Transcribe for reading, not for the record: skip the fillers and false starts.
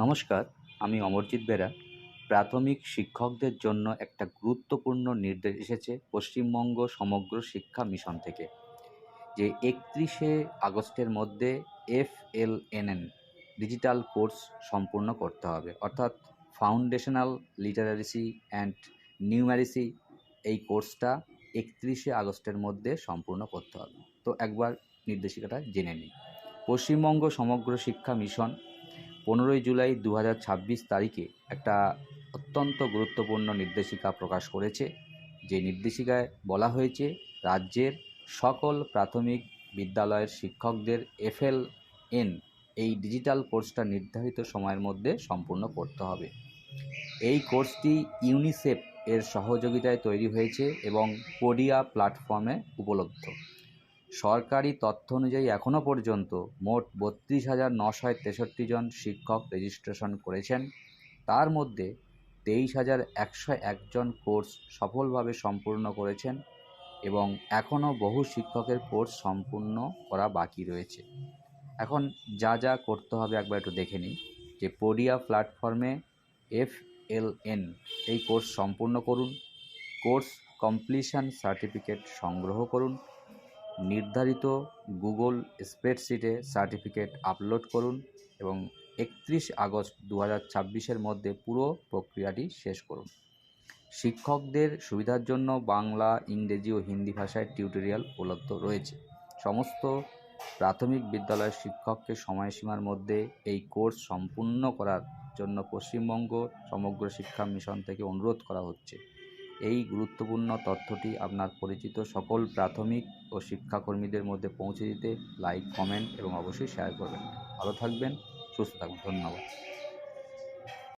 নমস্কার, আমি অমরজিৎ বেরা। প্রাথমিক শিক্ষকদের জন্য একটা গুরুত্বপূর্ণ নির্দেশ এসেছে পশ্চিমবঙ্গ সমগ্র শিক্ষা মিশন থেকে, যে ৩১শে আগস্টের মধ্যে FLNN ডিজিটাল কোর্স সম্পূর্ণ করতে হবে। অর্থাৎ ফাউন্ডেশনাল লিটারেসি অ্যান্ড নিউমেরিসি এই কোর্সটা ৩১শে আগস্টের মধ্যে সম্পূর্ণ করতে হবে। তো একবার নির্দেশিকাটা জেনে নিই। পশ্চিমবঙ্গ সমগ্র শিক্ষা মিশন 15ই জুলাই 2026 তারিখে একটা অত্যন্ত গুরুত্বপূর্ণ নির্দেশিকা প্রকাশ করেছে। যে নির্দেশিকায় বলা হয়েছে, রাজ্যের সকল প্রাথমিক বিদ্যালয়ের শিক্ষকদের FLN এই ডিজিটাল কোর্সটা নির্ধারিত সময়ের মধ্যে সম্পূর্ণ করতে হবে। এই কোর্সটি ইউনিসেফ এর সহযোগিতায় তৈরি হয়েছে এবং কোডিয়া প্ল্যাটফর্মে উপলব্ধ। সরকারি তথ্য অনুযায়ী এখনও পর্যন্ত মোট ৩২,৯৬৩ জন শিক্ষক রেজিস্ট্রেশন করেছেন। তার মধ্যে ২৩,১০১ জন কোর্স সফলভাবে সম্পূর্ণ করেছেন এবং এখনও বহু শিক্ষকের কোর্স সম্পূর্ণ করা বাকি রয়েছে। এখন যা যা করতে হবে একবার একটু দেখে নিই। যে কোডিয়া প্ল্যাটফর্মে FLN এই কোর্স সম্পূর্ণ করুন, কোর্স কমপ্লিশন সার্টিফিকেট সংগ্রহ করুন, নির্ধারিত গুগল স্প্রেডশিটে সার্টিফিকেট আপলোড করুন এবং ৩১ আগস্ট 2026-এর মধ্যে পুরো প্রক্রিয়াটি শেষ করুন। শিক্ষকদের সুবিধার জন্য বাংলা, ইংরেজি ও হিন্দি ভাষায় টিউটোরিয়াল উপলব্ধ রয়েছে। সমস্ত প্রাথমিক বিদ্যালয়ের শিক্ষককে সময়সীমার মধ্যে এই কোর্স সম্পূর্ণ করার জন্য পশ্চিমবঙ্গ সমগ্র শিক্ষা মিশন থেকে অনুরোধ করা হচ্ছে। এই গুরুত্বপূর্ণ তথ্যটি আপনার পরিচিত সকল প্রাথমিক ও শিক্ষাকর্মীদের মধ্যে পৌঁছে দিতে লাইক, কমেন্ট এবং অবশ্যই শেয়ার করবেন। ভালো থাকবেন, সুস্থ থাকবেন। ধন্যবাদ।